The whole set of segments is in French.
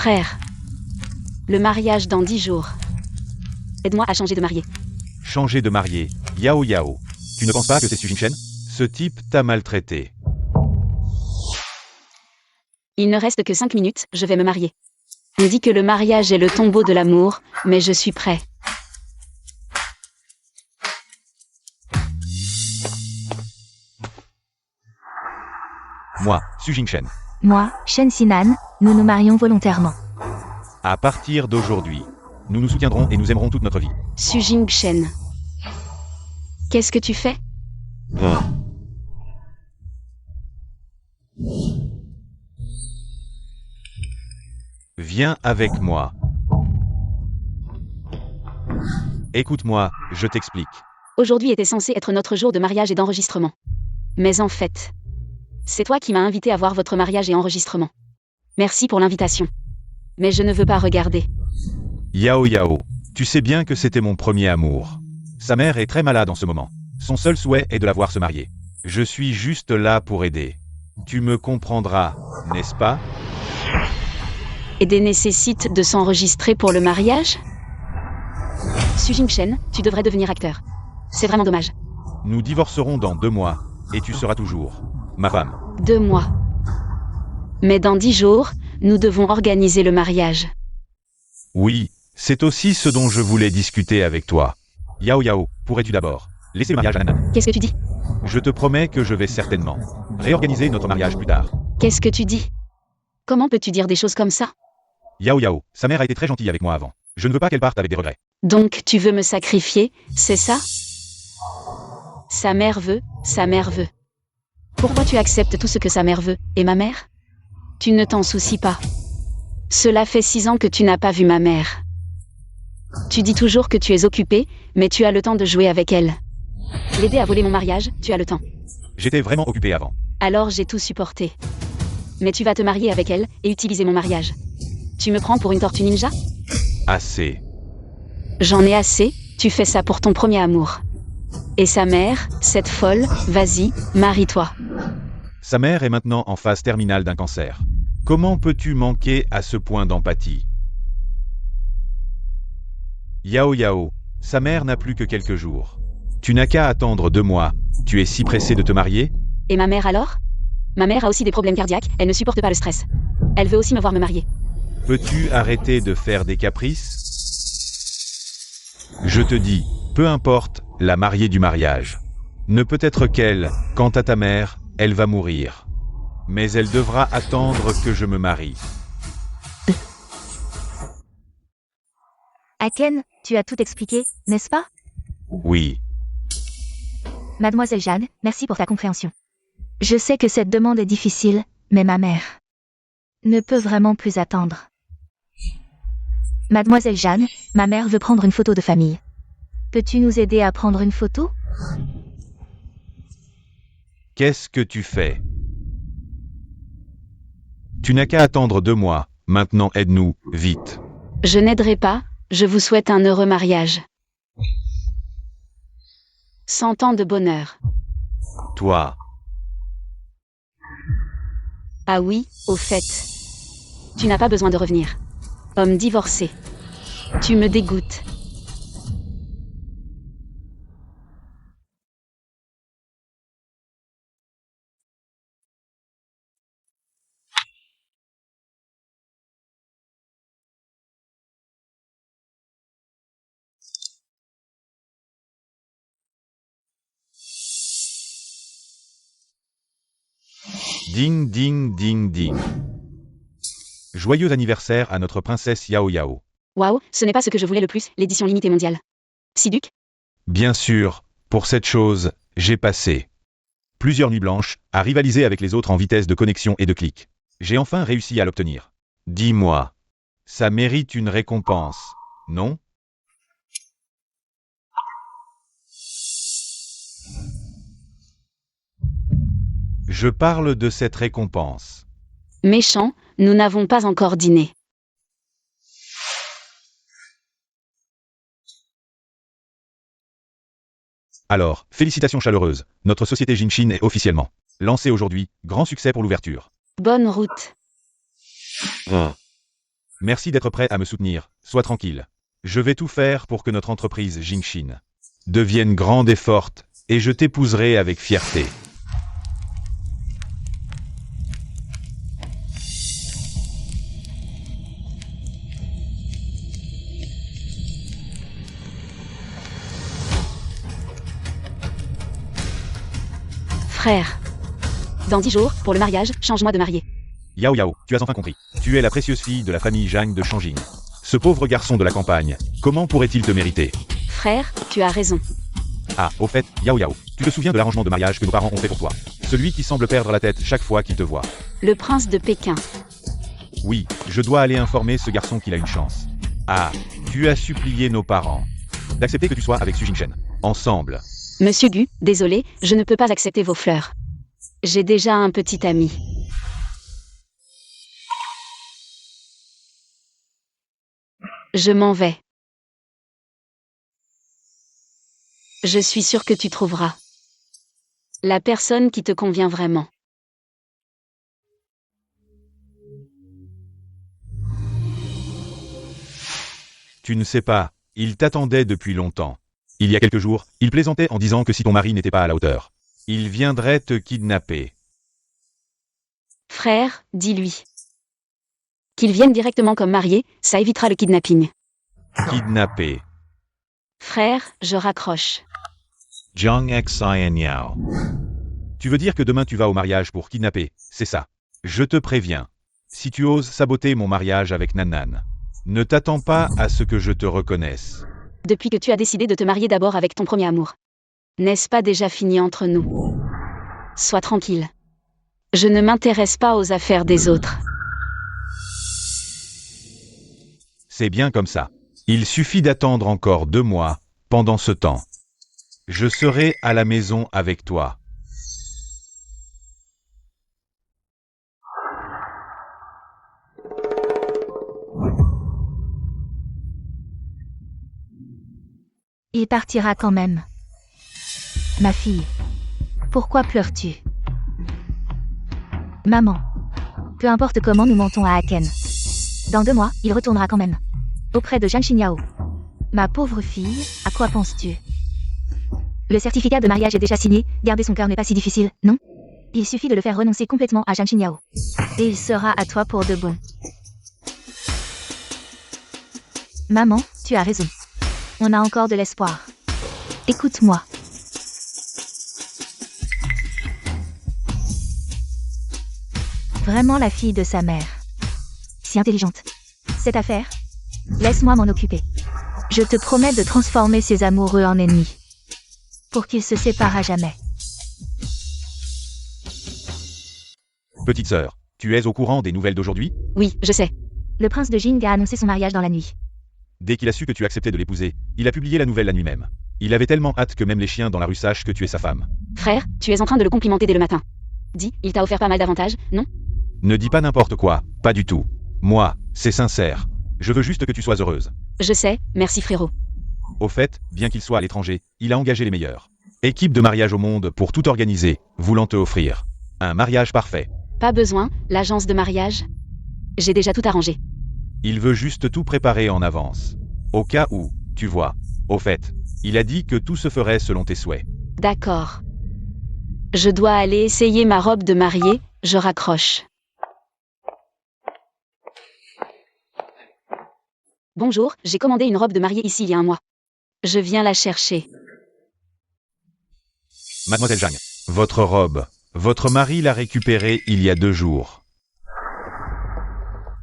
frère. Le mariage dans 10 jours. Aide-moi à changer de mariée. Changer de mariée. Yao Yao. Tu ne penses pas que c'est Su Jingchen? Ce type t'a maltraité. Il ne reste que 5 minutes, je vais me marier. On dit que le mariage est le tombeau de l'amour, mais je suis prêt. Moi, Su Jingchen. Moi, Shen Sinan, nous nous marions volontairement. À partir d'aujourd'hui, nous nous soutiendrons et nous aimerons toute notre vie. Su Jingchen. Qu'est-ce que tu fais? Viens avec moi. Écoute-moi, je t'explique. Aujourd'hui était censé être notre jour de mariage et d'enregistrement. Mais en fait, c'est toi qui m'as invité à voir votre mariage et enregistrement. Merci pour l'invitation. Mais je ne veux pas regarder. Yao Yao, tu sais bien que c'était mon premier amour. Sa mère est très malade en ce moment. Son seul souhait est de la voir se marier. Je suis juste là pour aider. Tu me comprendras, n'est-ce pas? Aider nécessite de s'enregistrer pour le mariage? Su Jingchen, tu devrais devenir acteur. C'est vraiment dommage. Nous divorcerons dans 2 mois, et tu seras toujours ma femme. 2 mois. Mais dans 10 jours, nous devons organiser le mariage. Oui, c'est aussi ce dont je voulais discuter avec toi. Yao Yao, pourrais-tu d'abord laisser le mariage à Nanan? Qu'est-ce que tu dis? Je te promets que je vais certainement réorganiser notre mariage plus tard. Qu'est-ce que tu dis? Comment peux-tu dire des choses comme ça? Yao Yao, sa mère a été très gentille avec moi avant. Je ne veux pas qu'elle parte avec des regrets. Donc tu veux me sacrifier, c'est ça? Sa mère veut, sa mère veut. Pourquoi tu acceptes tout ce que sa mère veut, et ma mère? Tu ne t'en soucies pas. Cela fait 6 ans que tu n'as pas vu ma mère. Tu dis toujours que tu es occupé, mais tu as le temps de jouer avec elle. L'aider à voler mon mariage, tu as le temps. J'étais vraiment occupé avant. Alors j'ai tout supporté. Mais tu vas te marier avec elle et utiliser mon mariage. Tu me prends pour une tortue ninja? Assez. J'en ai assez, tu fais ça pour ton premier amour. Et sa mère, cette folle, vas-y, marie-toi. Sa mère est maintenant en phase terminale d'un cancer. Comment peux-tu manquer à ce point d'empathie? Yao Yao, sa mère n'a plus que quelques jours. Tu n'as qu'à attendre 2 mois. Tu es si pressé de te marier? Et ma mère alors? Ma mère a aussi des problèmes cardiaques, elle ne supporte pas le stress. Elle veut aussi me voir me marier. Peux-tu arrêter de faire des caprices? Je te dis, peu importe la mariée du mariage. Ne peut être qu'elle, quant à ta mère, elle va mourir. Mais elle devra attendre que je me marie. Aken, tu as tout expliqué, n'est-ce pas? Oui. Mademoiselle Jeanne, merci pour ta compréhension. Je sais que cette demande est difficile, mais ma mère ne peut vraiment plus attendre. Mademoiselle Jeanne, ma mère veut prendre une photo de famille. Peux-tu nous aider à prendre une photo? Qu'est-ce que tu fais? Tu n'as qu'à attendre 2 mois. Maintenant aide-nous, vite. Je n'aiderai pas, je vous souhaite un heureux mariage. 100 ans de bonheur. Toi. Ah oui, au fait. Tu n'as pas besoin de revenir. Homme divorcé. Tu me dégoûtes. Ding ding ding ding. Joyeux anniversaire à notre princesse Yao Yao. Waouh, ce n'est pas ce que je voulais le plus, l'édition limitée mondiale. Psyduc? Bien sûr, pour cette chose, j'ai passé plusieurs nuits blanches à rivaliser avec les autres en vitesse de connexion et de clic. J'ai enfin réussi à l'obtenir. Dis-moi, ça mérite une récompense, non? Je parle de cette récompense. Méchant, nous n'avons pas encore dîné. Alors, félicitations chaleureuses, notre société Jinshin est officiellement lancée aujourd'hui, grand succès pour l'ouverture. Bonne route. Merci d'être prêt à me soutenir, sois tranquille. Je vais tout faire pour que notre entreprise Jingxin devienne grande et forte, et je t'épouserai avec fierté. Frère. Dans 10 jours, pour le mariage, change-moi de mariée. Yao Yao, tu as enfin compris. Tu es la précieuse fille de la famille Zhang de Shangjing. Ce pauvre garçon de la campagne, comment pourrait-il te mériter? Frère, tu as raison. Ah, au fait, Yao Yao, tu te souviens de l'arrangement de mariage que nos parents ont fait pour toi? Celui qui semble perdre la tête chaque fois qu'il te voit. Le prince de Pékin. Oui, je dois aller informer ce garçon qu'il a une chance. Ah, tu as supplié nos parents d'accepter que tu sois avec Xu Jingchen. Ensemble. Monsieur Gu, désolé, je ne peux pas accepter vos fleurs. J'ai déjà un petit ami. Je m'en vais. Je suis sûre que tu trouveras la personne qui te convient vraiment. Tu ne sais pas, il t'attendait depuis longtemps. Il y a quelques jours, il plaisantait en disant que si ton mari n'était pas à la hauteur, il viendrait te kidnapper. Frère, dis-lui qu'il vienne directement comme marié, ça évitera le kidnapping. Kidnapper. Frère, je raccroche. Jiang Xian Yao. Tu veux dire que demain tu vas au mariage pour kidnapper, c'est ça. Je te préviens. Si tu oses saboter mon mariage avec Nanan, ne t'attends pas à ce que je te reconnaisse. Depuis que tu as décidé de te marier d'abord avec ton premier amour. N'est-ce pas déjà fini entre nous? Sois tranquille. Je ne m'intéresse pas aux affaires des autres. C'est bien comme ça. Il suffit d'attendre encore 2 mois. Pendant ce temps, je serai à la maison avec toi. Il partira quand même. Ma fille, pourquoi pleures-tu? Maman, peu importe comment nous montons à Aken. Dans 2 mois, il retournera quand même. Auprès de Zhang Xinyao. Ma pauvre fille, à quoi penses-tu? Le certificat de mariage est déjà signé, garder son cœur n'est pas si difficile, non? Il suffit de le faire renoncer complètement à Zhang Xinyao. Et il sera à toi pour de bon. Maman, tu as raison. On a encore de l'espoir. Écoute-moi. Vraiment la fille de sa mère. Si intelligente. Cette affaire, laisse-moi m'en occuper. Je te promets de transformer ces amoureux en ennemis. Pour qu'ils se séparent à jamais. Petite sœur, tu es au courant des nouvelles d'aujourd'hui? Oui, je sais. Le prince de Jing a annoncé son mariage dans la nuit. Dès qu'il a su que tu acceptais de l'épouser, il a publié la nouvelle la nuit même. Il avait tellement hâte que même les chiens dans la rue sachent que tu es sa femme. Frère, tu es en train de le complimenter dès le matin. Dis, il t'a offert pas mal d'avantages, non? Ne dis pas n'importe quoi, pas du tout. Moi, c'est sincère. Je veux juste que tu sois heureuse. Je sais, merci frérot. Au fait, bien qu'il soit à l'étranger, il a engagé les meilleurs équipes de mariage au monde pour tout organiser, voulant te offrir un mariage parfait. Pas besoin, l'agence de mariage. J'ai déjà tout arrangé. Il veut juste tout préparer en avance. Au cas où, tu vois. Au fait, il a dit que tout se ferait selon tes souhaits. D'accord. Je dois aller essayer ma robe de mariée, je raccroche. Bonjour, j'ai commandé une robe de mariée ici il y a 1 mois. Je viens la chercher. Mademoiselle Zhang, votre robe, votre mari l'a récupérée il y a 2 jours.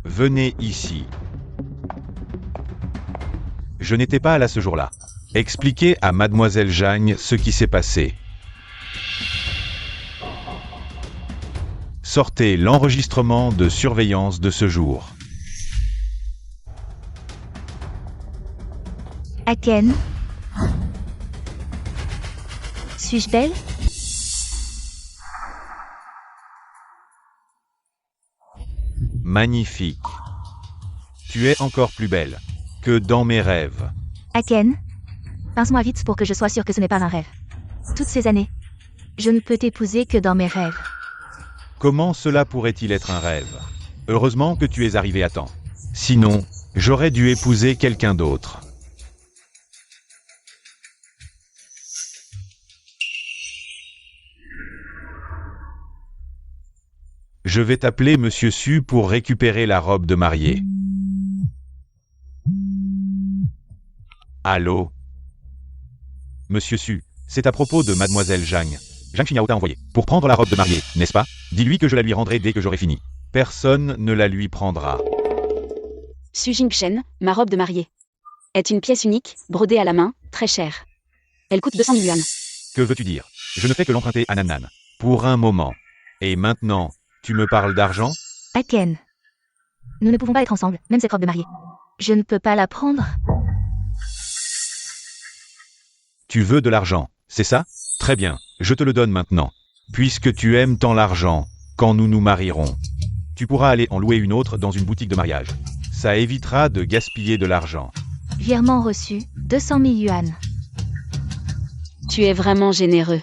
Venez ici. Je n'étais pas là ce jour-là. Expliquez à Mademoiselle Zhang ce qui s'est passé. Sortez l'enregistrement de surveillance de ce jour. Aken. Suis-je belle? Magnifique. Tu es encore plus belle que dans mes rêves. Aken. Pince-moi vite pour que je sois sûre que ce n'est pas un rêve. Toutes ces années, je ne peux t'épouser que dans mes rêves. Comment cela pourrait-il être un rêve? Heureusement que tu es arrivé à temps. Sinon, j'aurais dû épouser quelqu'un d'autre. Je vais t'appeler Monsieur Su pour récupérer la robe de mariée. Allô? Monsieur Su, c'est à propos de Mademoiselle Zhang. Zhang Xinyao t'a envoyé pour prendre la robe de mariée, n'est-ce pas? Dis-lui que je la lui rendrai dès que j'aurai fini. Personne ne la lui prendra. Su Jingchen, ma robe de mariée. Est une pièce unique, brodée à la main, très chère. Elle coûte 200 000 yuan. Que veux-tu dire? Je ne fais que l'emprunter à Nan. Pour un moment. Et maintenant, tu me parles d'argent? Aken. Nous ne pouvons pas être ensemble, même cette robe de mariée. Je ne peux pas la prendre. Tu veux de l'argent, c'est ça? Très bien, je te le donne maintenant. Puisque tu aimes tant l'argent, quand nous nous marierons, tu pourras aller en louer une autre dans une boutique de mariage. Ça évitera de gaspiller de l'argent. Virement reçu, 200 000 yuan. Tu es vraiment généreux.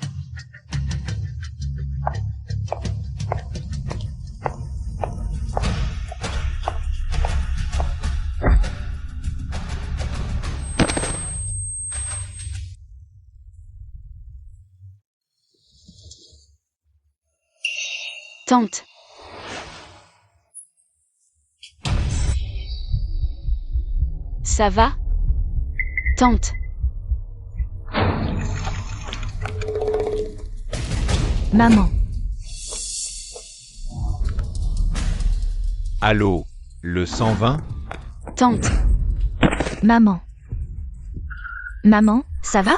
Tante. Ça va? Tante. Maman. Allô, le 120? Tante. Maman. Maman, ça va?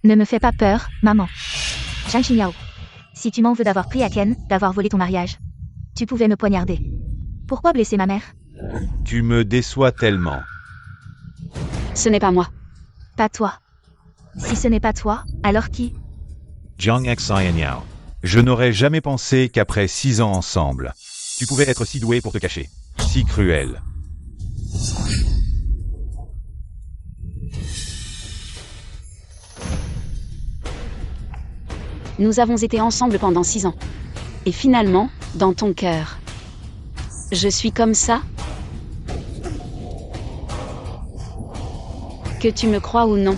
Ne me fais pas peur, maman. Zhang Xinyao. Si tu m'en veux d'avoir pris Aken, d'avoir volé ton mariage, tu pouvais me poignarder. Pourquoi blesser ma mère? Tu me déçois tellement. Ce n'est pas moi. Pas toi. Si ce n'est pas toi, alors qui? Jiang Xianyao. Je n'aurais jamais pensé qu'après 6 ans ensemble, tu pouvais être si doué pour te cacher. Si cruel. Nous avons été ensemble pendant 6 ans. Et finalement, dans ton cœur. Je suis comme ça? Que tu me crois ou non.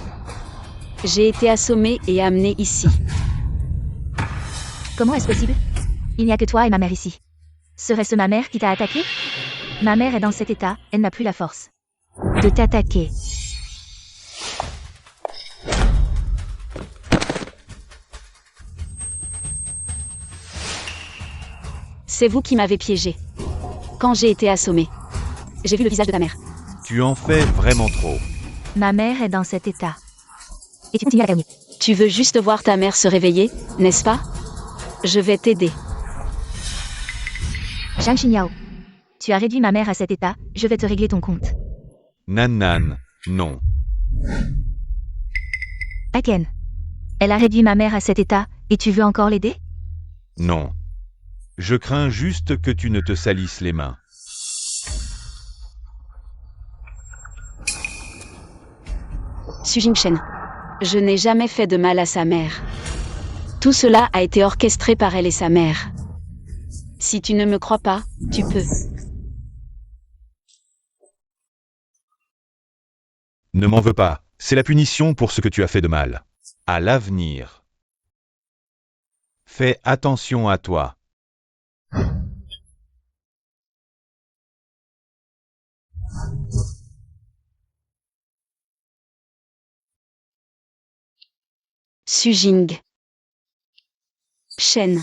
J'ai été assommée et amenée ici. Comment est-ce possible? Il n'y a que toi et ma mère ici. Serait-ce ma mère qui t'a attaqué? Ma mère est dans cet état, elle n'a plus la force de t'attaquer. C'est vous qui m'avez piégée. Quand j'ai été assommée. J'ai vu le visage de ta mère. Tu en fais vraiment trop. Ma mère est dans cet état. Et tu continues à la calomnier. Tu veux juste voir ta mère se réveiller, n'est-ce pas? Je vais t'aider. Zhang Xinyao. Tu as réduit ma mère à cet état, je vais te régler ton compte. Nan, non. Aken. Elle a réduit ma mère à cet état, et tu veux encore l'aider? Non. Je crains juste que tu ne te salisses les mains. Su Jingchen. Je n'ai jamais fait de mal à sa mère. Tout cela a été orchestré par elle et sa mère. Si tu ne me crois pas, tu peux. Ne m'en veux pas, c'est la punition pour ce que tu as fait de mal. À l'avenir. Fais attention à toi. Su Jing. Shen.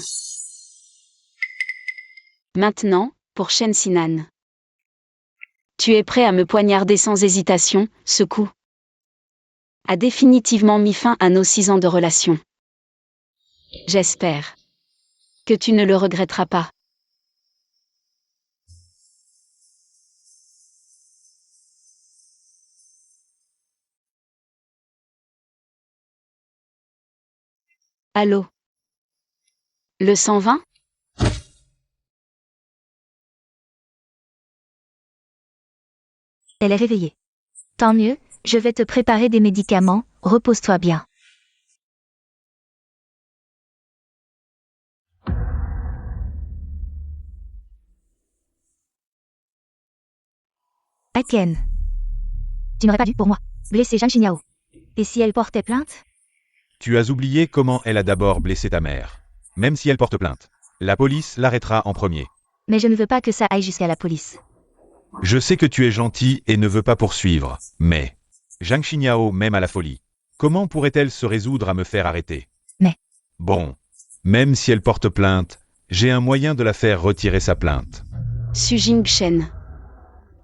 Maintenant, pour Shen Sinan. Tu es prêt à me poignarder sans hésitation, ce coup a définitivement mis fin à nos 6 ans de relation. J'espère que tu ne le regretteras pas. Allô? Le 120? Elle est réveillée. Tant mieux, je vais te préparer des médicaments, repose-toi bien. Aken. Tu n'aurais pas dû, pour moi, blesser Zhang Xinyao. Et si elle portait plainte? Tu as oublié comment elle a d'abord blessé ta mère. Même si elle porte plainte, la police l'arrêtera en premier. Mais je ne veux pas que ça aille jusqu'à la police. Je sais que tu es gentil et ne veux pas poursuivre, mais... Zhang Xinyao m'aime à la folie. Comment pourrait-elle se résoudre à me faire arrêter? Mais... Bon. Même si elle porte plainte, j'ai un moyen de la faire retirer sa plainte. Su Jingchen.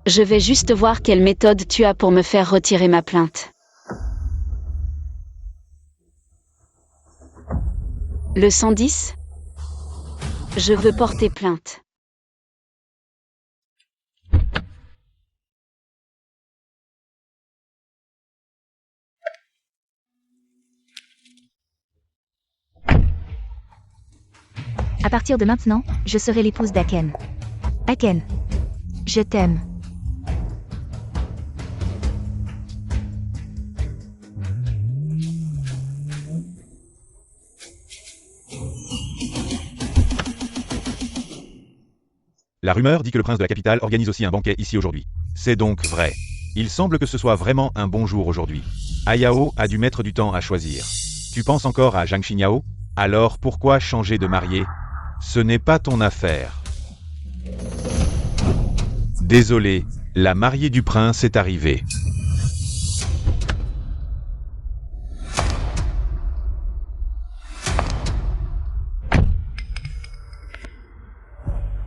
Je vais juste voir quelle méthode tu as pour me faire retirer ma plainte. Le 110? Je veux porter plainte. À partir de maintenant, je serai l'épouse d'Aken. Aken. Je t'aime. La rumeur dit que le prince de la capitale organise aussi un banquet ici aujourd'hui. C'est donc vrai. Il semble que ce soit vraiment un bon jour aujourd'hui. Ayao a dû mettre du temps à choisir. Tu penses encore à Zhang Xinyao? Alors pourquoi changer de mariée? Ce n'est pas ton affaire. Désolé, la mariée du prince est arrivée.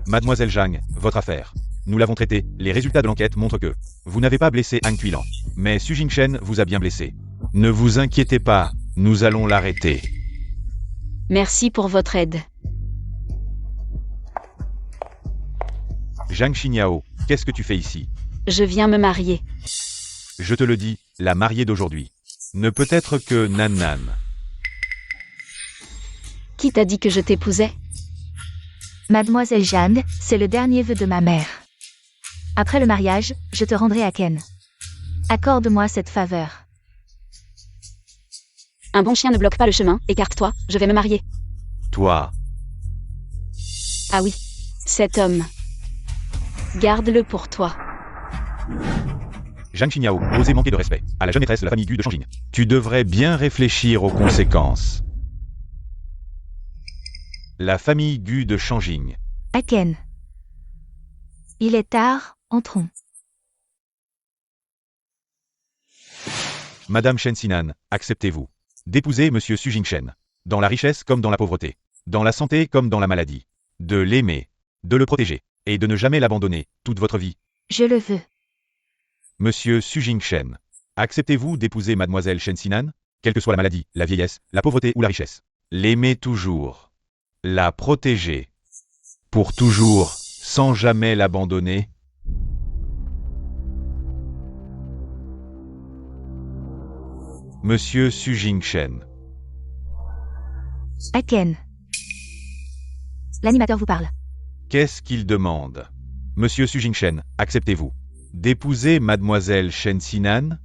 Mademoiselle Zhang, votre affaire. Nous l'avons traitée, les résultats de l'enquête montrent que vous n'avez pas blessé Han Kuilan. Mais Su Jingchen vous a bien blessé. Ne vous inquiétez pas, nous allons l'arrêter. Merci pour votre aide. Zhang Xinyao, qu'est-ce que tu fais ici? Je viens me marier. Je te le dis, la mariée d'aujourd'hui ne peut être que Nan. Qui t'a dit que je t'épousais? Mademoiselle Jeanne, c'est le dernier vœu de ma mère. Après le mariage, je te rendrai Aken. Accorde-moi cette faveur. Un bon chien ne bloque pas le chemin, écarte-toi, je vais me marier. Toi, Ah oui, cet homme. Garde-le pour toi. Zhang Xinyao, osez manquer de respect à la jeune maîtresse de la famille Gu de Changjing. Tu devrais bien réfléchir aux conséquences. La famille Gu de Changjing. Aken. Il est tard, entrons. Madame Shen Sinan, acceptez-vous d'épouser Monsieur Su Jingchen. Dans la richesse comme dans la pauvreté. Dans la santé comme dans la maladie. De l'aimer. De le protéger. Et de ne jamais l'abandonner, toute votre vie. Je le veux. Monsieur Su Jingchen. Acceptez-vous d'épouser Mademoiselle Shen Sinan? Quelle que soit la maladie, la vieillesse, la pauvreté ou la richesse. L'aimer toujours. La protéger. Pour toujours, sans jamais l'abandonner. Monsieur Su Jingchen. Aken. L'animateur vous parle. Qu'est-ce qu'il demande? Monsieur Su Jingchen, acceptez-vous d'épouser Mademoiselle Shen Sinan?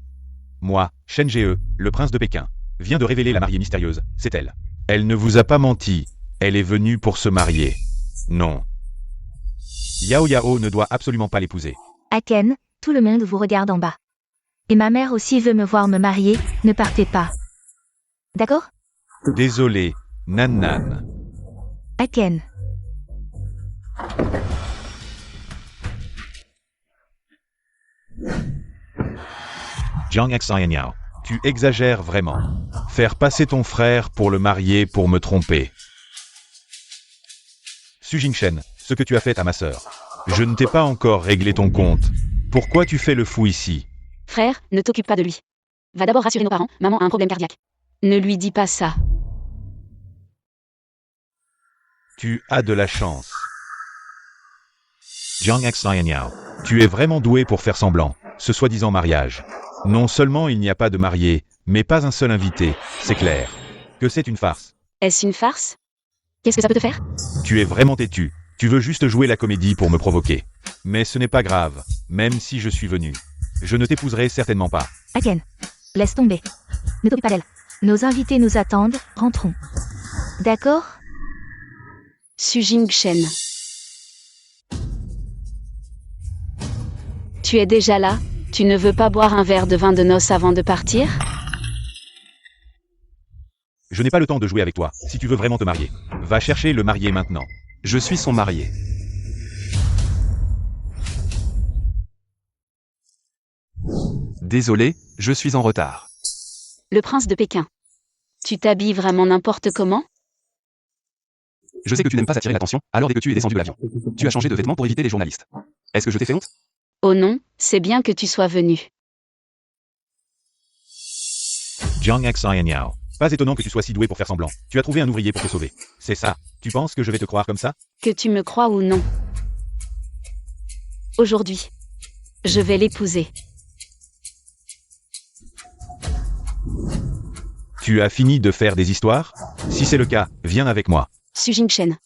Moi, Shen Ge, le prince de Pékin, viens de révéler la mariée mystérieuse, c'est elle. Elle ne vous a pas menti, elle est venue pour se marier. Non. Yao Yao ne doit absolument pas l'épouser. Aken, tout le monde vous regarde en bas. Et ma mère aussi veut me voir me marier, ne partez pas. D'accord? Désolé, Nan. Aken. Jiang Xianyao. Tu exagères vraiment. Faire passer ton frère pour le marier pour me tromper. Su Jingchen, ce que tu as fait à ma sœur. Je ne t'ai pas encore réglé ton compte. Pourquoi tu fais le fou ici? Frère, ne t'occupe pas de lui. Va d'abord rassurer nos parents, maman a un problème cardiaque. Ne lui dis pas ça. Tu as de la chance. Jiang Xianyao. Tu es vraiment doué pour faire semblant, ce soi-disant mariage. Non seulement il n'y a pas de marié, mais pas un seul invité, c'est clair. Que c'est une farce. Est-ce une farce? Qu'est-ce que ça peut te faire? Tu es vraiment têtu. Tu veux juste jouer la comédie pour me provoquer. Mais ce n'est pas grave, même si je suis venu. Je ne t'épouserai certainement pas. Aken. Laisse tomber. Ne t'occupe pas d'elle. Nos invités nous attendent, rentrons. D'accord? Su Jingchen. Tu Tu es déjà là? Tu ne veux pas boire un verre de vin de noces avant de partir? Je n'ai pas le temps de jouer avec toi, si tu veux vraiment te marier. Va chercher le marié maintenant. Je suis son marié. Désolé, je suis en retard. Le prince de Pékin. Tu t'habilles vraiment n'importe comment? Je sais que tu n'aimes pas attirer l'attention, alors dès que tu es descendu de l'avion, tu as changé de vêtements pour éviter les journalistes. Est-ce que je t'ai fait honte? Oh non, c'est bien que tu sois venu. Jiang Xian Yao. Pas étonnant que tu sois si doué pour faire semblant. Tu as trouvé un ouvrier pour te sauver. C'est ça. Tu penses que je vais te croire comme ça? Que tu me crois ou non. Aujourd'hui, je vais l'épouser. Tu as fini de faire des histoires? Si c'est le cas, viens avec moi. Su Jingchen.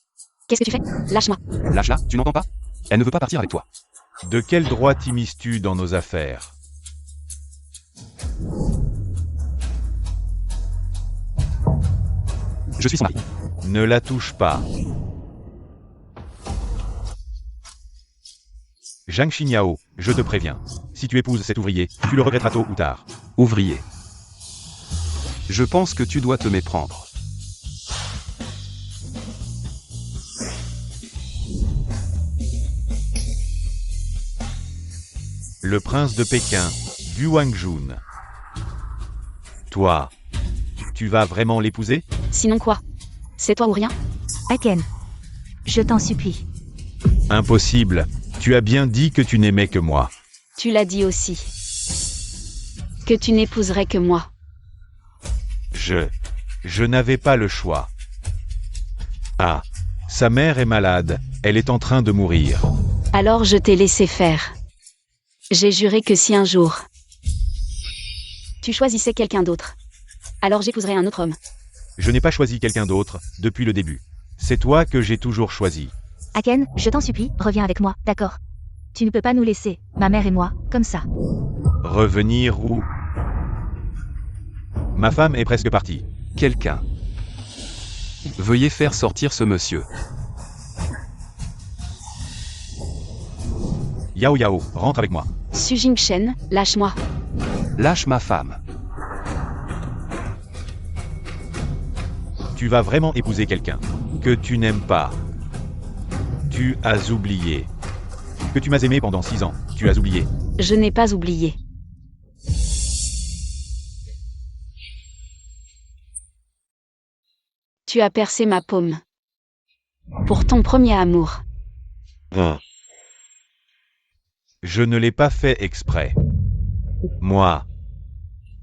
Qu'est-ce que tu fais? Lâche-moi. Lâche-la, tu n'entends pas? Elle ne veut pas partir avec toi. De quel droit t'immisces-tu dans nos affaires? Je suis son mari. Ne la touche pas. Zhang Xinyao, je te préviens. Si tu épouses cet ouvrier, tu le regretteras tôt ou tard. Ouvrier. Je pense que tu dois te méprendre. Le prince de Pékin, Du Wangjun. Toi, tu vas vraiment l'épouser? Sinon quoi? C'est toi ou rien? Aken. Je t'en supplie. Impossible. Tu as bien dit que tu n'aimais que moi. Tu l'as dit aussi. Que tu n'épouserais que moi. Je n'avais pas le choix. Ah, sa mère est malade, elle est en train de mourir. Alors je t'ai laissé faire. J'ai juré que si un jour tu choisissais quelqu'un d'autre, alors j'épouserais un autre homme. Je n'ai pas choisi quelqu'un d'autre, depuis le début. C'est toi que j'ai toujours choisi. Aken, je t'en supplie, reviens avec moi, d'accord? Tu ne peux pas nous laisser, ma mère et moi, comme ça. Revenir où? Ma femme est presque partie. Quelqu'un. Veuillez faire sortir ce monsieur. Yao Yao, rentre avec moi. Su Jingchen, lâche-moi. Lâche ma femme. Tu vas vraiment épouser quelqu'un que tu n'aimes pas. Tu as oublié. Que tu m'as aimé pendant 6 ans. Tu as oublié. Je n'ai pas oublié. Tu as percé ma paume. Pour ton premier amour. Je ne l'ai pas fait exprès. Moi,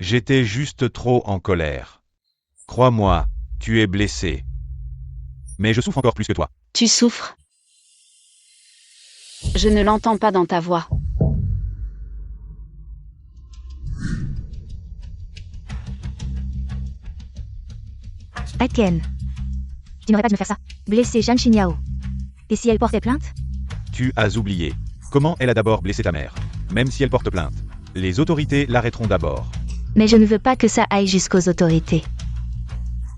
j'étais juste trop en colère. Crois-moi, tu es blessé. Mais je souffre encore plus que toi. Tu souffres? Je ne l'entends pas dans ta voix. Aken. Tu n'aurais pas dû me faire ça. Blesser Zhang Xinyao. Et si elle portait plainte? Tu as oublié. Comment elle a d'abord blessé ta mère? Même si elle porte plainte. Les autorités l'arrêteront d'abord. Mais je ne veux pas que ça aille jusqu'aux autorités.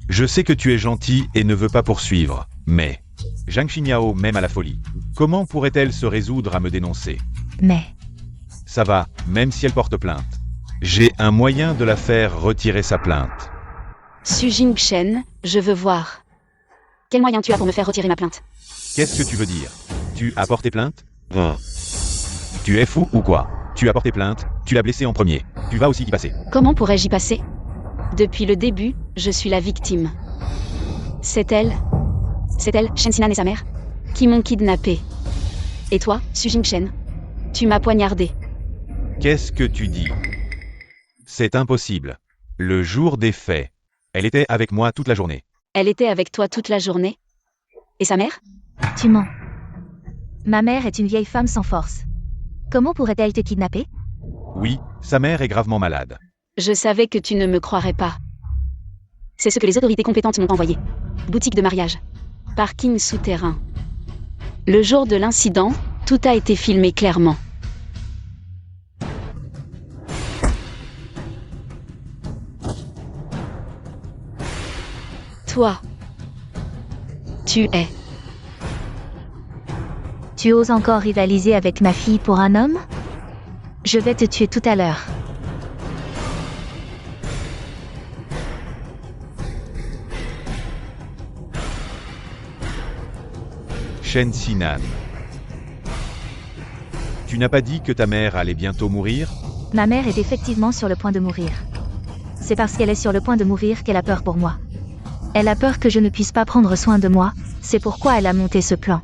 Je sais que tu es gentil et ne veux pas poursuivre, mais Zhang Xinyao m'aime à la folie. Comment pourrait-elle se résoudre à me dénoncer? Mais... Ça va, même si elle porte plainte. J'ai un moyen de la faire retirer sa plainte. Su Jingchen, je veux voir. Quel moyen tu as pour me faire retirer ma plainte? Qu'est-ce que tu veux dire? Tu as porté plainte? Tu es fou ou quoi? Tu as porté plainte, tu l'as blessé en premier. Tu vas aussi y passer. Comment pourrais-je y passer? Depuis le début, je suis la victime. C'est elle, Shen Xinan et sa mère, qui m'ont kidnappée. Et toi, Su Jingchen, tu m'as poignardé. Qu'est-ce que tu dis? C'est impossible. Le jour des faits, elle était avec moi toute la journée. Elle était avec toi toute la journée? Et sa mère? Tu mens. Ma mère est une vieille femme sans force. Comment pourrait-elle te kidnapper? Oui, sa mère est gravement malade. Je savais que tu ne me croirais pas. C'est ce que les autorités compétentes m'ont envoyé. Boutique de mariage. Parking souterrain. Le jour de l'incident, tout a été filmé clairement. Toi. Tu es. Tu oses encore rivaliser avec ma fille pour un homme? Je vais te tuer tout à l'heure. Shen Sinan. Tu n'as pas dit que ta mère allait bientôt mourir? Ma mère est effectivement sur le point de mourir. C'est parce qu'elle est sur le point de mourir qu'elle a peur pour moi. Elle a peur que je ne puisse pas prendre soin de moi, c'est pourquoi elle a monté ce plan.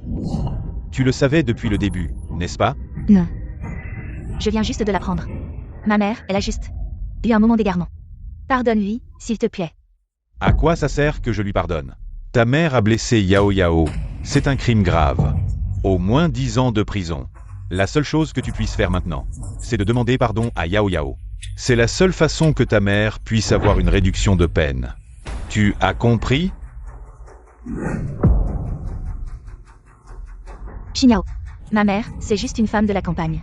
Tu le savais depuis le début, n'est-ce pas? Non. Je viens juste de l'apprendre. Ma mère, elle a juste eu un moment d'égarement. Pardonne-lui, s'il te plaît. À quoi ça sert que je lui pardonne? Ta mère a blessé Yao Yao. C'est un crime grave. Au moins 10 ans de prison. La seule chose que tu puisses faire maintenant, c'est de demander pardon à Yao Yao. C'est la seule façon que ta mère puisse avoir une réduction de peine. Tu as compris? Xinyao. Ma mère, c'est juste une femme de la campagne.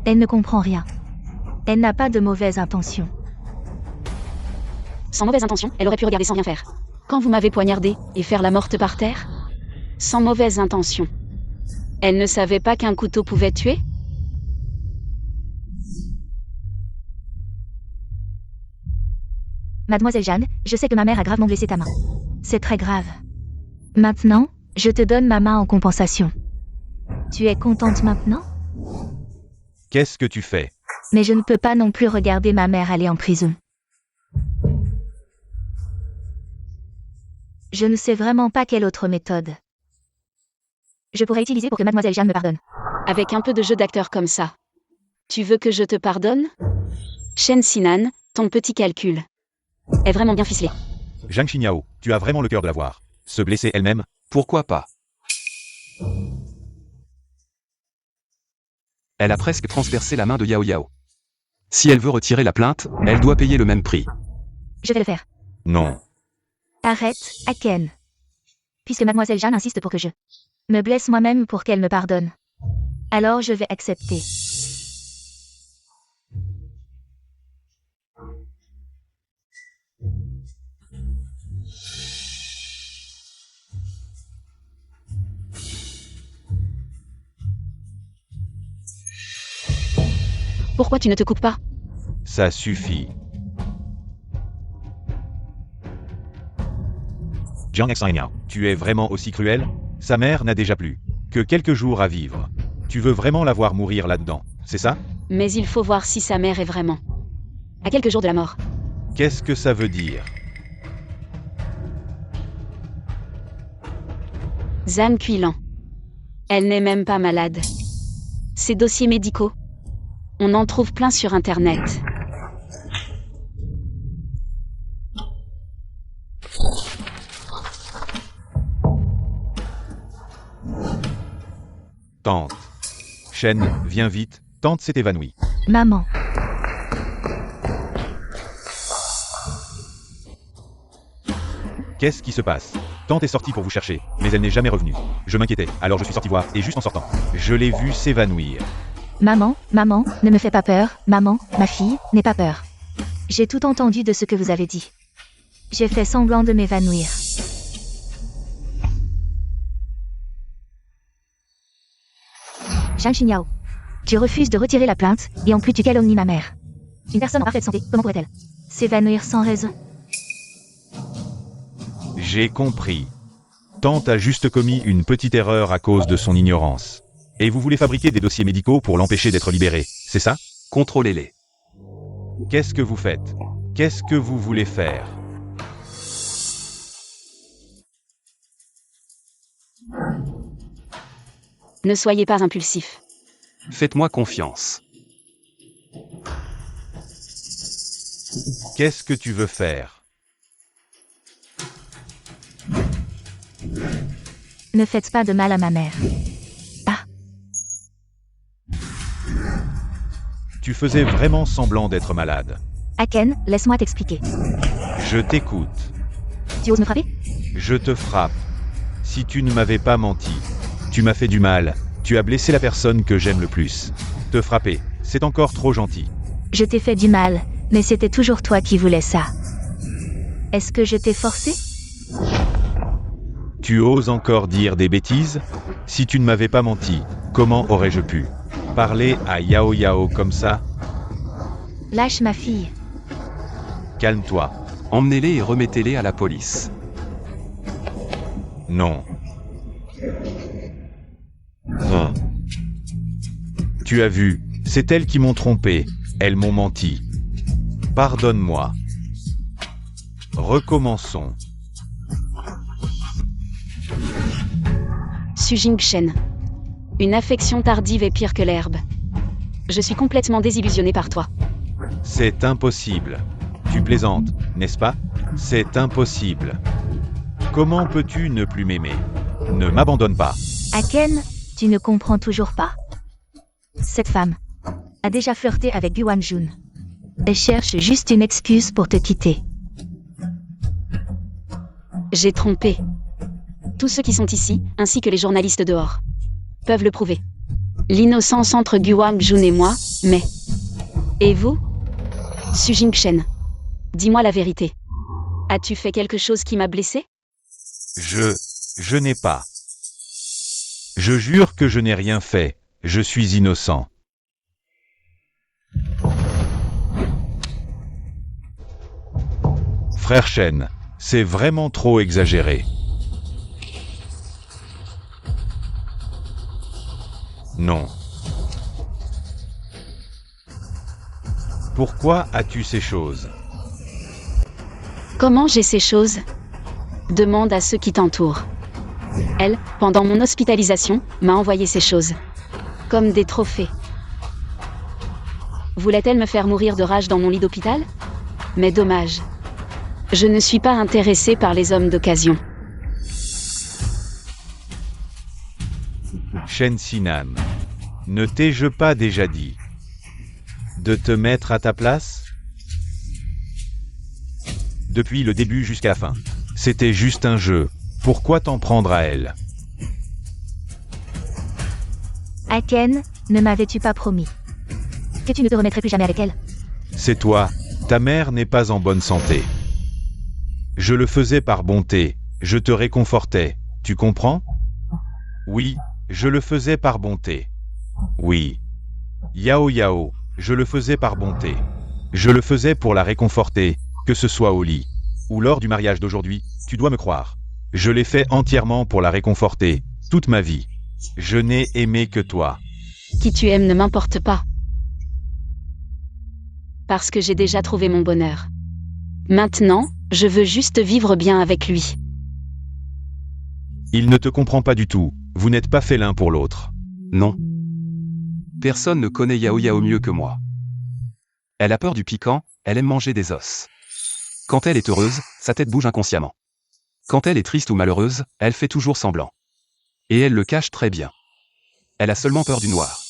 Elle ne comprend rien. Elle n'a pas de mauvaises intentions. Sans mauvaise intention, elle aurait pu regarder sans rien faire. Quand vous m'avez poignardé et faire la morte par terre? Sans mauvaise intention. Elle ne savait pas qu'un couteau pouvait tuer? Mademoiselle Jeanne, je sais que ma mère a gravement blessé ta main. C'est très grave. Maintenant, je te donne ma main en compensation. Tu es contente maintenant? Qu'est-ce que tu fais? Mais je ne peux pas non plus regarder ma mère aller en prison. Je ne sais vraiment pas quelle autre méthode je pourrais utiliser pour que Mademoiselle Jeanne me pardonne. Avec un peu de jeu d'acteur comme ça. Tu veux que je te pardonne? Shen Sinan, ton petit calcul est vraiment bien ficelé. Zhang Xinyao, tu as vraiment le cœur de la voir. Se blesser elle-même? Pourquoi pas? Elle a presque transpercé la main de Yao Yao. Si elle veut retirer la plainte, elle doit payer le même prix. Je vais le faire. Non. Arrête, Aken. Puisque Mademoiselle Jeanne insiste pour que je me blesse moi-même pour qu'elle me pardonne. Alors je vais accepter. Pourquoi tu ne te coupes pas? Ça suffit. Jiang Xinyao, tu es vraiment aussi cruel? Sa mère n'a déjà plus que quelques jours à vivre. Tu veux vraiment la voir mourir là-dedans, c'est ça? Mais il faut voir si sa mère est vraiment à quelques jours de la mort. Qu'est-ce que ça veut dire? Zhan Qilan. Elle n'est même pas malade. Ces dossiers médicaux, on en trouve plein sur Internet. Tante. Shen, viens vite, tante s'est évanouie. Maman. Qu'est-ce qui se passe? Tante est sortie pour vous chercher, mais elle n'est jamais revenue. Je m'inquiétais, alors je suis sorti voir, et juste en sortant, je l'ai vue s'évanouir. Maman, ne me fais pas peur. Maman, ma fille, n'aie pas peur. J'ai tout entendu de ce que vous avez dit. J'ai fait semblant de m'évanouir. Zhang Xinyao. Tu refuses de retirer la plainte, et en plus tu calomnies ma mère. Une personne en parfaite santé, comment pourrait-elle s'évanouir sans raison? J'ai compris. Tante a juste commis une petite erreur à cause de son ignorance. Et vous voulez fabriquer des dossiers médicaux pour l'empêcher d'être libéré, c'est ça? Contrôlez-les. Qu'est-ce que vous faites? Qu'est-ce que vous voulez faire? Ne soyez pas impulsif. Faites-moi confiance. Qu'est-ce que tu veux faire? Ne faites pas de mal à ma mère. Ah. Tu faisais vraiment semblant d'être malade. Aken, laisse-moi t'expliquer. Je t'écoute. Tu oses me frapper? Je te frappe. Si tu ne m'avais pas menti, tu m'as fait du mal, tu as blessé la personne que j'aime le plus. Te frapper, c'est encore trop gentil. Je t'ai fait du mal, mais c'était toujours toi qui voulais ça. Est-ce que je t'ai forcé? Tu oses encore dire des bêtises? Si tu ne m'avais pas menti, comment aurais-je pu parler à Yao Yao comme ça? Lâche ma fille. Calme-toi. Emmenez-les et remettez-les à la police. Non. Tu as vu, c'est elles qui m'ont trompé. Elles m'ont menti. Pardonne-moi. Recommençons. Su Jingshen. Une affection tardive est pire que l'herbe. Je suis complètement désillusionnée par toi. C'est impossible. Tu plaisantes, n'est-ce pas? C'est impossible. Comment peux-tu ne plus m'aimer? Ne m'abandonne pas. Aken, tu ne comprends toujours pas. Cette femme a déjà flirté avec Guanjun. Elle cherche juste une excuse pour te quitter. J'ai trompé. Tous ceux qui sont ici, ainsi que les journalistes dehors, peuvent le prouver. L'innocence entre Guanjun et moi, mais... Et vous? Su Jingshen. Dis-moi la vérité. As-tu fait quelque chose qui m'a blessé? Je n'ai pas. Je jure que je n'ai rien fait. Je suis innocent. Frère Shen, c'est vraiment trop exagéré. Non. Pourquoi as-tu ces choses? Comment j'ai ces choses? Demande à ceux qui t'entourent. Elle, pendant mon hospitalisation, m'a envoyé ces choses. Comme des trophées. Voulait-elle me faire mourir de rage dans mon lit d'hôpital? Mais dommage. Je ne suis pas intéressée par les hommes d'occasion. Shen Sinan, ne t'ai-je pas déjà dit de te mettre à ta place? Depuis le début jusqu'à la fin. C'était juste un jeu. Pourquoi t'en prendre à elle? Aken, ne m'avais-tu pas promis que tu ne te remettrais plus jamais avec elle? C'est toi. Ta mère n'est pas en bonne santé. Je le faisais par bonté. Je te réconfortais. Tu comprends? Oui, je le faisais par bonté. Oui. Yao Yao, je le faisais par bonté. Je le faisais pour la réconforter, que ce soit au lit ou lors du mariage d'aujourd'hui, tu dois me croire. Je l'ai fait entièrement pour la réconforter, toute ma vie. Je n'ai aimé que toi. Qui tu aimes ne m'importe pas. Parce que j'ai déjà trouvé mon bonheur. Maintenant, je veux juste vivre bien avec lui. Il ne te comprend pas du tout. Vous n'êtes pas faits l'un pour l'autre. Non. Personne ne connaît Yao Yao mieux que moi. Elle a peur du piquant, elle aime manger des os. Quand elle est heureuse, sa tête bouge inconsciemment. Quand elle est triste ou malheureuse, elle fait toujours semblant. Et elle le cache très bien. Elle a seulement peur du noir.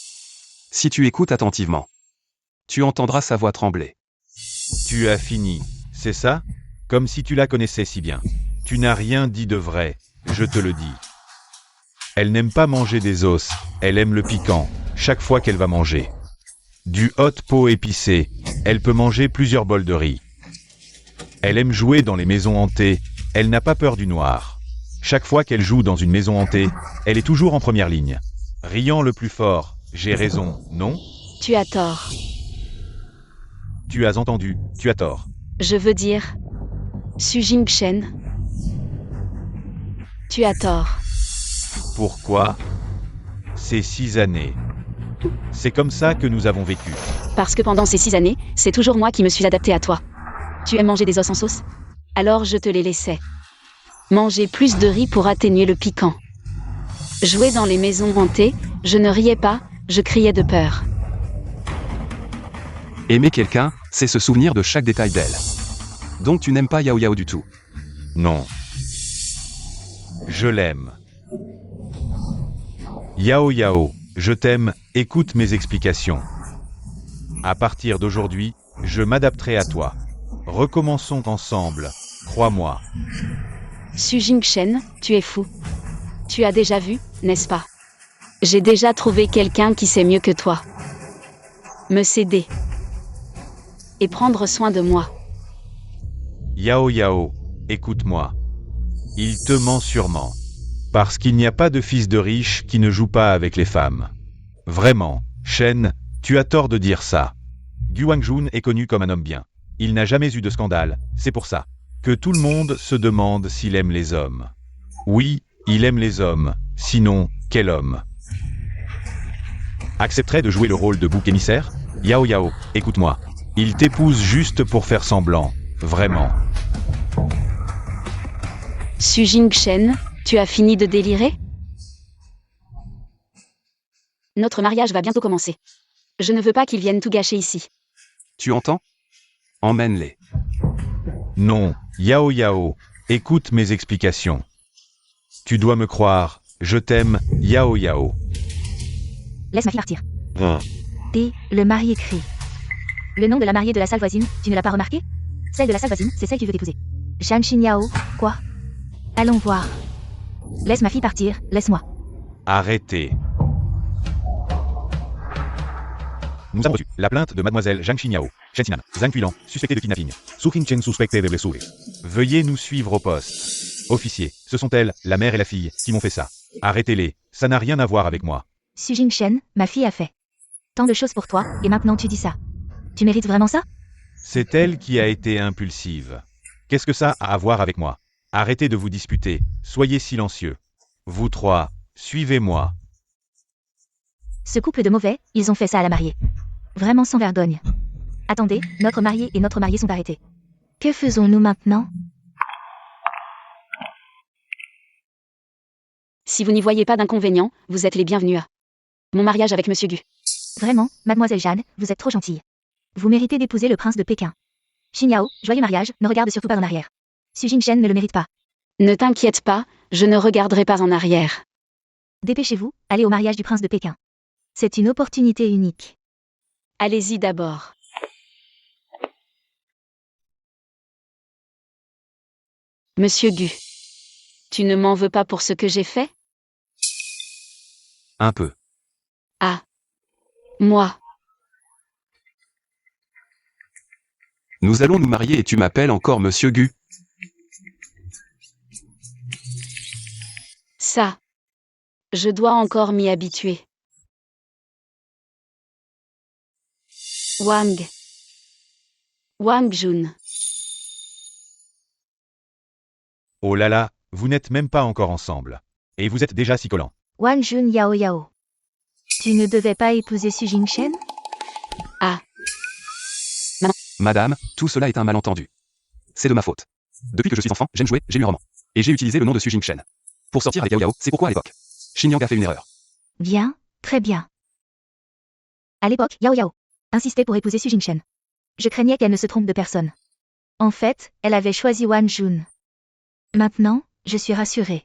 Si tu écoutes attentivement, tu entendras sa voix trembler. Tu as fini, c'est ça? Comme si tu la connaissais si bien. Tu n'as rien dit de vrai, je te le dis. Elle n'aime pas manger des os, elle aime le piquant, chaque fois qu'elle va manger. Du hot pot épicé, elle peut manger plusieurs bols de riz. Elle aime jouer dans les maisons hantées, elle n'a pas peur du noir. Chaque fois qu'elle joue dans une maison hantée, elle est toujours en première ligne. Riant le plus fort, j'ai raison, non? Tu as tort. Tu as entendu, tu as tort. Je veux dire... Su Jingshen. Tu as tort. Pourquoi? Ces 6 années. C'est comme ça que nous avons vécu. Parce que pendant ces 6 années, c'est toujours moi qui me suis adaptée à toi. Tu aimes manger des os en sauce? Alors je te les laissais. Manger plus de riz pour atténuer le piquant. Jouer dans les maisons hantées, je ne riais pas, je criais de peur. Aimer quelqu'un, c'est se souvenir de chaque détail d'elle. Donc tu n'aimes pas Yao Yao du tout. Non. Je l'aime. Yao Yao, je t'aime, écoute mes explications. À partir d'aujourd'hui, je m'adapterai à toi. Recommençons ensemble, crois-moi. Su Jingshen, tu es fou. Tu as déjà vu, n'est-ce pas? J'ai déjà trouvé quelqu'un qui sait mieux que toi. Me céder. Et prendre soin de moi. Yao Yao, écoute-moi. Il te ment sûrement. Parce qu'il n'y a pas de fils de riche qui ne joue pas avec les femmes. Vraiment, Shen, tu as tort de dire ça. Gu Wangjun est connu comme un homme bien. Il n'a jamais eu de scandale, c'est pour ça que tout le monde se demande s'il aime les hommes. Oui, il aime les hommes, sinon, quel homme accepterait de jouer le rôle de bouc émissaire? Yao Yao, écoute-moi. Il t'épouse juste pour faire semblant, vraiment. Su Jingchen, tu as fini de délirer? Notre mariage va bientôt commencer. Je ne veux pas qu'ils viennent tout gâcher ici. Tu entends? Emmène-les. Non, Yao Yao, écoute mes explications. Tu dois me croire, je t'aime, Yao Yao. Laisse ma fille partir. T, le marié crie. Le nom de la mariée de la salle voisine, tu ne l'as pas remarqué? Celle de la salle voisine, c'est celle qui veut t'épouser. Zhang Xinyao, quoi? Allons voir. Laisse ma fille partir, laisse-moi. Arrêtez. Nous avons reçu la plainte de mademoiselle Zhang Xinyao, Shen Xinan, Zhang Kuilan, suspectée de kidnapping. Su Qingchen suspectée de blessure. Veuillez nous suivre au poste. Officier, ce sont elles, la mère et la fille, qui m'ont fait ça. Arrêtez-les, ça n'a rien à voir avec moi. Su Jingchen, ma fille a fait tant de choses pour toi, et maintenant tu dis ça. Tu mérites vraiment ça? C'est elle qui a été impulsive. Qu'est-ce que ça a à voir avec moi? Arrêtez de vous disputer, soyez silencieux. Vous trois, suivez-moi. Ce couple de mauvais, ils ont fait ça à la mariée. Vraiment sans vergogne. Attendez, notre marié et notre mariée sont arrêtés. Que faisons-nous maintenant? Si vous n'y voyez pas d'inconvénient, vous êtes les bienvenus à mon mariage avec Monsieur Gu. Vraiment, mademoiselle Jeanne, vous êtes trop gentille. Vous méritez d'épouser le prince de Pékin. Xinyao, joyeux mariage, ne regarde surtout pas en arrière. Su Jingchen ne le mérite pas. Ne t'inquiète pas, je ne regarderai pas en arrière. Dépêchez-vous, allez au mariage du prince de Pékin. C'est une opportunité unique. Allez-y d'abord. Monsieur Gu, tu ne m'en veux pas pour ce que j'ai fait? Un peu. Ah. Moi. Nous allons nous marier et tu m'appelles encore Monsieur Gu. Ça. Je dois encore m'y habituer. Wang. Wangjun. Oh là là, vous n'êtes même pas encore ensemble. Et vous êtes déjà si collants. Wangjun Yao Yao. Tu ne devais pas épouser Su Jingchen? Ah. Madame, tout cela est un malentendu. C'est de ma faute. Depuis que je suis enfant, j'aime jouer, j'ai lu un roman. Et j'ai utilisé le nom de Su Jingchen. Pour sortir avec Yao Yao, c'est pourquoi à l'époque, Xinyang a fait une erreur. Bien, très bien. À l'époque, Yao Yao insistait pour épouser Su Jingchen. Je craignais qu'elle ne se trompe de personne. En fait, elle avait choisi Wangjun. Maintenant, je suis rassurée.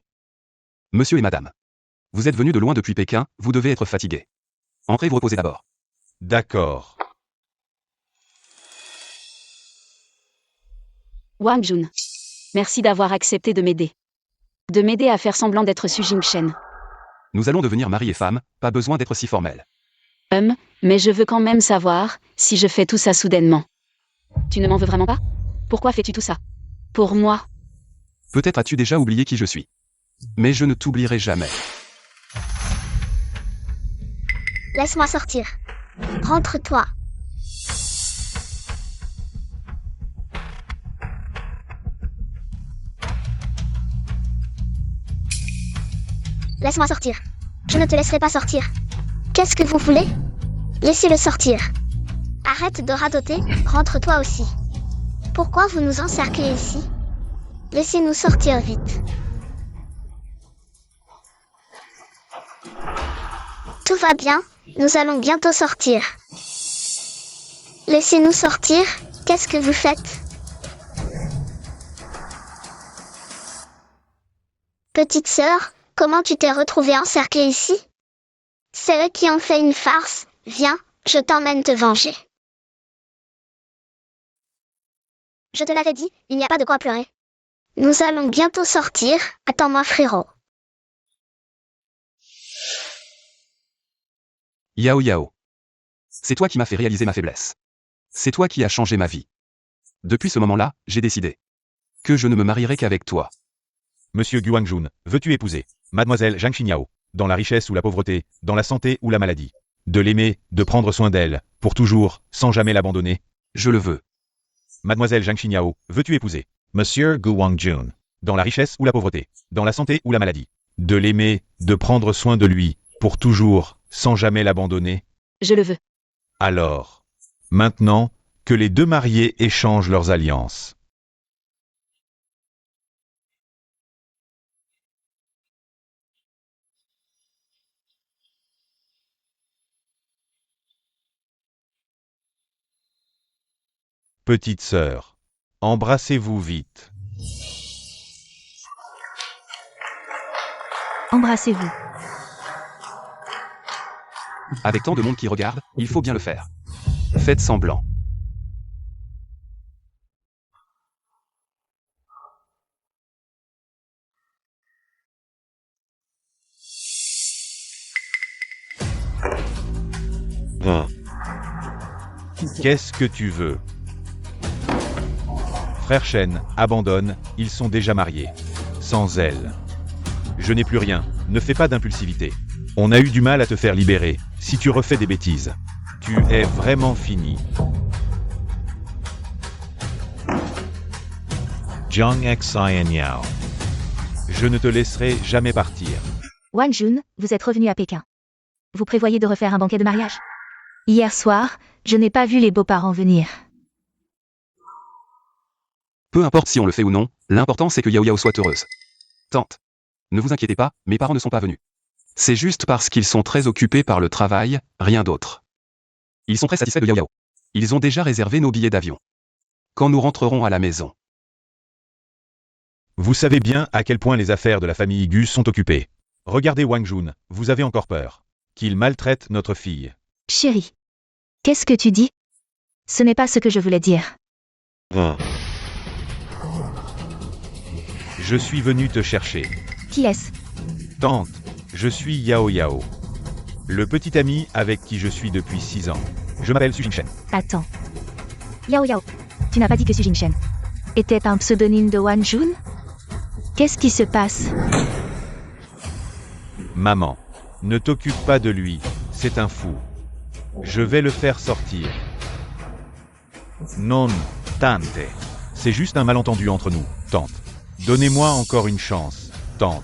Monsieur et madame. Vous êtes venus de loin depuis Pékin, vous devez être fatigués. Entrez vous reposer d'abord. D'accord. Wangjun. Merci d'avoir accepté de m'aider. De m'aider à faire semblant d'être Su Jingchen. Nous allons devenir mari et femme, pas besoin d'être si formel. Mais je veux quand même savoir si je fais tout ça soudainement. Tu ne m'en veux vraiment pas? Pourquoi fais-tu tout ça? Pour moi. Peut-être as-tu déjà oublié qui je suis. Mais je ne t'oublierai jamais. Laisse-moi sortir. Rentre-toi. Laisse-moi sortir. Je ne te laisserai pas sortir. Qu'est-ce que vous voulez? Laissez-le sortir. Arrête de radoter, rentre-toi aussi. Pourquoi vous nous encerclez ici? Laissez-nous sortir vite. Tout va bien, nous allons bientôt sortir. Laissez-nous sortir, qu'est-ce que vous faites? Petite sœur, comment tu t'es retrouvée encerclée ici? C'est eux qui ont fait une farce, viens, je t'emmène te venger. Je te l'avais dit, il n'y a pas de quoi pleurer. Nous allons bientôt sortir, attends-moi frérot. Yao Yao. C'est toi qui m'as fait réaliser ma faiblesse. C'est toi qui as changé ma vie. Depuis ce moment-là, j'ai décidé que je ne me marierai qu'avec toi. Monsieur Gu Wangjun, veux-tu épouser mademoiselle Zhang Xinyao, dans la richesse ou la pauvreté, dans la santé ou la maladie? De l'aimer, de prendre soin d'elle, pour toujours, sans jamais l'abandonner. Je le veux. Mademoiselle Zhang Xinyao, veux-tu épouser Monsieur Gu Wangjun? Dans la richesse ou la pauvreté? Dans la santé ou la maladie? De l'aimer, de prendre soin de lui, pour toujours, sans jamais l'abandonner. Je le veux. Alors, maintenant, que les deux mariés échangent leurs alliances. Petite sœur, embrassez-vous vite. Embrassez-vous. Avec tant de monde qui regarde, il faut bien le faire. Faites semblant. Qu'est-ce que tu veux? Frère Shen, abandonne, ils sont déjà mariés. Sans elle. Je n'ai plus rien, ne fais pas d'impulsivité. On a eu du mal à te faire libérer, si tu refais des bêtises. Tu es vraiment fini. Jiang Xian Yao. Je ne te laisserai jamais partir. Wangjun, vous êtes revenu à Pékin. Vous prévoyez de refaire un banquet de mariage? Hier soir, je n'ai pas vu les beaux-parents venir. Peu importe si on le fait ou non, l'important c'est que Yao Yao soit heureuse. Tante. Ne vous inquiétez pas, mes parents ne sont pas venus. C'est juste parce qu'ils sont très occupés par le travail, rien d'autre. Ils sont très satisfaits de Yao Yao. Ils ont déjà réservé nos billets d'avion. Quand nous rentrerons à la maison. Vous savez bien à quel point les affaires de la famille Gu sont occupées. Regardez Wangjun, vous avez encore peur. Qu'il maltraite notre fille. Chérie. Qu'est-ce que tu dis? Ce n'est pas ce que je voulais dire. Je suis venu te chercher. Qui est-ce? Tante, je suis Yao Yao. Le petit ami avec qui je suis depuis 6 ans. Je m'appelle Su Jingshen. Attends. Yao Yao, tu n'as pas dit que Su Jingshen était un pseudonyme de Wangjun? Qu'est-ce qui se passe? Maman, ne t'occupe pas de lui, c'est un fou. Je vais le faire sortir. Non, tante. C'est juste un malentendu entre nous, tante. Donnez-moi encore une chance, tante.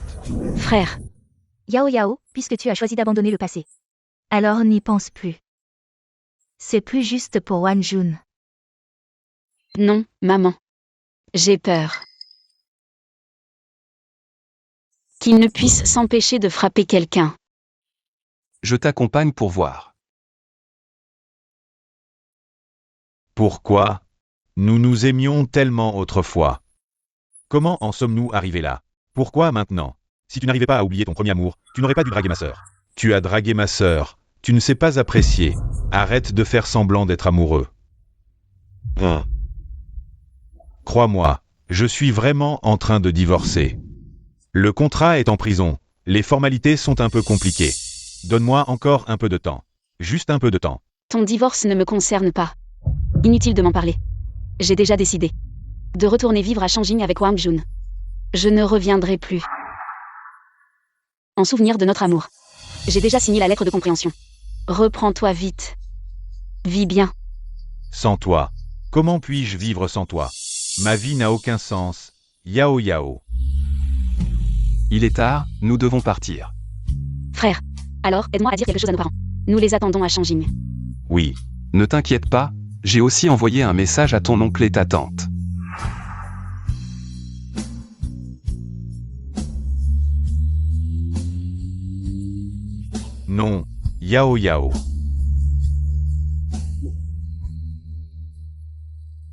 Frère, Yao Yao, puisque tu as choisi d'abandonner le passé. Alors n'y pense plus. C'est plus juste pour Wangjun. non, maman. J'ai peur. Qu'il ne puisse s'empêcher de frapper quelqu'un. Je t'accompagne pour voir. Pourquoi? Nous nous aimions tellement autrefois. Comment en sommes-nous arrivés là? Pourquoi maintenant? Si tu n'arrivais pas à oublier ton premier amour, tu n'aurais pas dû draguer ma sœur. Tu as dragué ma sœur. Tu ne sais pas apprécier. Arrête de faire semblant d'être amoureux. Crois-moi, je suis vraiment en train de divorcer. Le contrat est en prison. Les formalités sont un peu compliquées. Donne-moi encore un peu de temps. Juste un peu de temps. Ton divorce ne me concerne pas. Inutile de m'en parler. J'ai déjà décidé de retourner vivre à Shangjing avec Wangjun. Je ne reviendrai plus. En souvenir de notre amour. J'ai déjà signé la lettre de compréhension. Reprends-toi vite. Vis bien. Sans toi. Comment puis-je vivre sans toi? Ma vie n'a aucun sens. Yao Yao. Il est tard, nous devons partir. Frère, alors aide-moi à dire quelque chose à nos parents. Nous les attendons à Shangjing. Oui. Ne t'inquiète pas, j'ai aussi envoyé un message à ton oncle et ta tante. Non. Yao Yao.